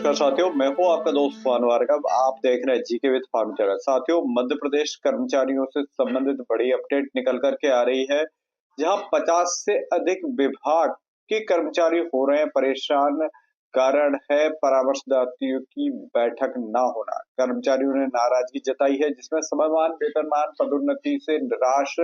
नमस्कार साथियों, मैं हूं आपका दोस्त फुआन वारगब। आप देख रहे हैं जीके विद फार्म चैनल। साथियों, मध्य प्रदेश कर्मचारियों से संबंधित बड़ी अपडेट निकल करके आ रही है, जहां 50 से अधिक विभाग के कर्मचारी हो रहे हैं परेशान। कारण है परामर्शदाताओं की बैठक न होना। कर्मचारियों ने नाराजगी जताई है, जिसमें समयमान, वेतनमान, पदोन्नति से निराश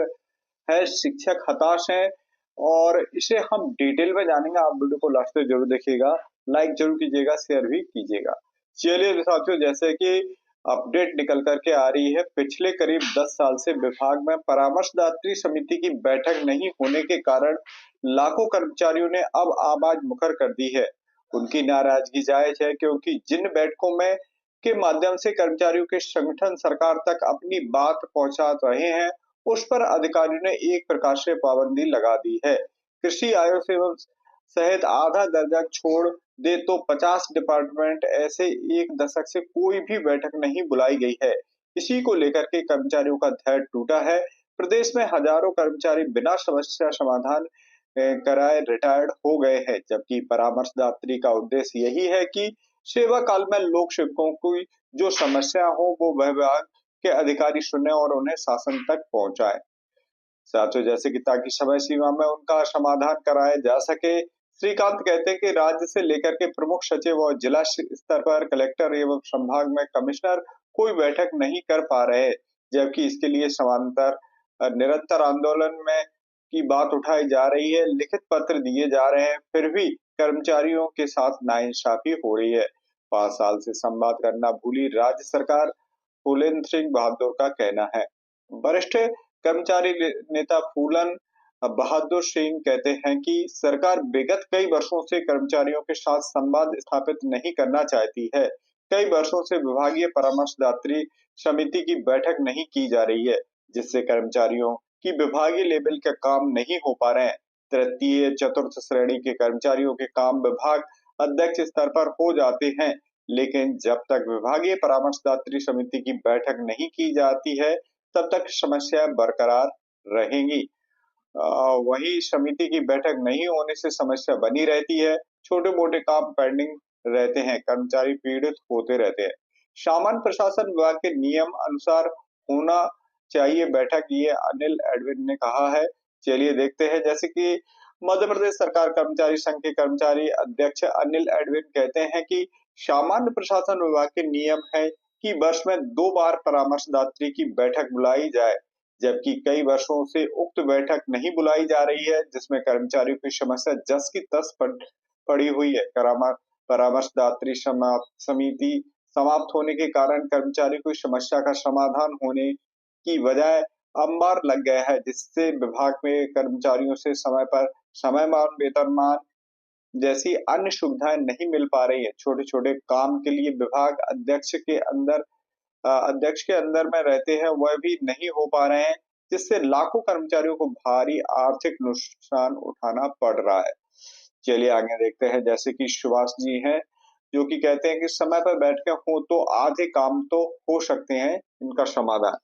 है, शिक्षक हताश हैं और इसे हम डिटेल में जानेंगे। आप वीडियो को लास्ट तक जरूर देखिएगा, लाइक जरूर कीजिएगा, शेयर भी कीजिएगा। चलिए तो साथियों, जैसे कि अपडेट निकल करके आ रही है, पिछले करीब 10 साल से विभाग में परामर्शदात्री समिति की बैठक नहीं होने के कारण लाखों कर्मचारियों ने अब आवाज मुखर कर दी है। उनकी नाराजगी जायज है, क्योंकि जिन बैठकों में के माध्यम से कर्मचारियों के संगठन सरकार तक अपनी बात पहुंचा रहे हैं, उस पर अधिकारियों ने एक प्रकार से पाबंदी लगा दी है। कृषि आयोग से सहित आधा दर्जन छोड़ दे तो 50 डिपार्टमेंट ऐसे एक दशक से कोई भी बैठक नहीं बुलाई गई है। इसी को लेकर के कर्मचारियों का धैर्य टूटा है। प्रदेश में हजारों कर्मचारी बिना समस्या समाधान कराए रिटायर्ड हो गए हैं, जबकि परामर्शदात्री का उद्देश्य यही है कि सेवा काल में लोक सेवकों की जो समस्या हो वो विभाग के अधिकारी सुने और उन्हें शासन तक पहुंचाए। साथियों, जैसे कि ताकि समय सीमा में उनका समाधान कराया जा सके। श्रीकांत कहते हैं कि राज्य से लेकर के प्रमुख सचिव और जिला स्तर पर कलेक्टर एवं संभाग में कमिश्नर कोई बैठक नहीं कर पा रहे, जबकि इसके लिए समांतर निरंतर आंदोलन में की बात उठाई जा रही है, लिखित पत्र दिए जा रहे हैं, फिर भी कर्मचारियों के साथ नाइंसाफी हो रही है। 5 साल से संवाद करना भूली राज्य सरकार, फूलेंद्र सिंह बहादुर का कहना है। वरिष्ठ कर्मचारी नेता फूलन बहादुर सिंह कहते हैं कि सरकार विगत कई वर्षों से कर्मचारियों के साथ संवाद स्थापित नहीं करना चाहती है। कई वर्षों से विभागीय परामर्शदात्री समिति की बैठक नहीं की जा रही है, जिससे कर्मचारियों की विभागीय लेवल के काम नहीं हो पा रहे हैं। तृतीय चतुर्थ श्रेणी के कर्मचारियों के काम विभाग अध्यक्ष स्तर पर हो जाते हैं, लेकिन जब तक विभागीय परामर्शदात्री समिति की बैठक नहीं की जाती है, तब तक समस्याएं बरकरार रहेंगी। वही समिति की बैठक नहीं होने से समस्या बनी रहती है, छोटे मोटे काम पेंडिंग रहते हैं, कर्मचारी पीड़ित होते रहते हैं। सामान्य प्रशासन विभाग के नियम अनुसार होना चाहिए बैठक, ये अनिल एडविन ने कहा है। चलिए देखते हैं, जैसे कि मध्य प्रदेश सरकार कर्मचारी संघ के कर्मचारी अध्यक्ष अनिल एडविन कहते हैं कि सामान्य प्रशासन विभाग के नियम है कि वर्ष में 2 बार परामर्शदात्री की बैठक बुलाई जाए, जबकि कई वर्षों से उक्त बैठक नहीं बुलाई जा रही है, जिसमें कर्मचारियों की समस्या जस की तस पड़ी हुई है। परामर्शदात्री समिति समाप्त होने के कारण कर्मचारियों की समस्या का समाधान होने की बजाय अंबार लग गया है, जिससे विभाग में कर्मचारियों से समय पर समयमान, वेतनमान जैसी अन्य सुविधाएं नहीं मिल पा रही है। छोटे-छोटे काम के लिए विभाग अध्यक्ष के अंदर में रहते हैं, वह भी नहीं हो पा रहे हैं, जिससे लाखों कर्मचारियों को भारी आर्थिक नुकसान उठाना पड़ रहा है। चलिए आगे देखते हैं, जैसे कि सुभाष जी हैं, जो कि कहते हैं कि समय पर बैठकें हो तो आधे काम तो हो सकते हैं इनका समाधान।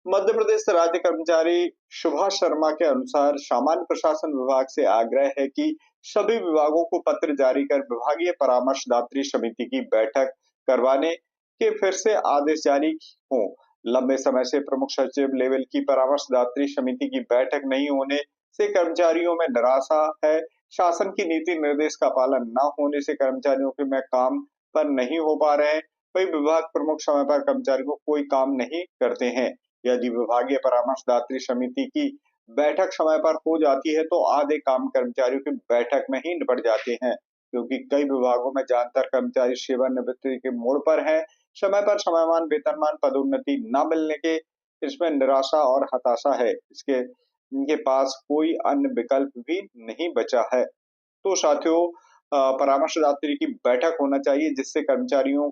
मध्य प्रदेश राज्य कर्मचारी सुभाष शर्मा के अनुसार सामान्य प्रशासन विभाग से आग्रह है कि सभी विभागों को पत्र जारी कर विभागीय परामर्शदात्री समिति की बैठक करवाने के फिर से आदेश जारी हो। लंबे समय से प्रमुख सचिव लेवल की परामर्शदात्री समिति की बैठक नहीं होने से कर्मचारियों में निराशा है। शासन की नीति निर्देश का पालन न होने से कर्मचारियों के में काम पर नहीं हो पा रहे हैं। वही विभाग प्रमुख समय पर कर्मचारी को कोई काम नहीं करते हैं। यदि विभागीय परामर्शदात्री समिति की बैठक समय पर हो जाती है, तो आधे काम कर्मचारियों की बैठक में ही निपट जाते हैं, क्योंकि कई विभागों में ज्यादातर कर्मचारी सेवानिवृत्ति के मोड़ पर हैं। समय पर समयमान, वेतनमान, पदोन्नति न मिलने के इसमें निराशा और हताशा है। इनके पास कोई अन्य विकल्प भी नहीं बचा है। तो साथियों, परामर्शदात्री की बैठक होना चाहिए, जिससे कर्मचारियों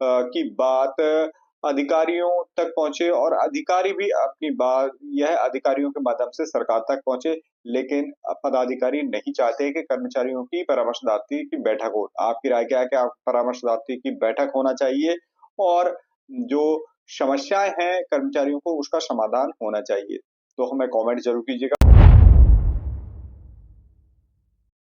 की बात अधिकारियों तक पहुंचे और अधिकारी भी अपनी बात यह अधिकारियों के माध्यम से सरकार तक पहुंचे। लेकिन पदाधिकारी नहीं चाहते कि कर्मचारियों की परामर्शदात्री की बैठक हो। आपकी राय क्या है? क्या परामर्शदात्री की बैठक होना चाहिए और जो समस्याएं हैं कर्मचारियों को उसका समाधान होना चाहिए? तो हमें कमेंट जरूर कीजिएगा।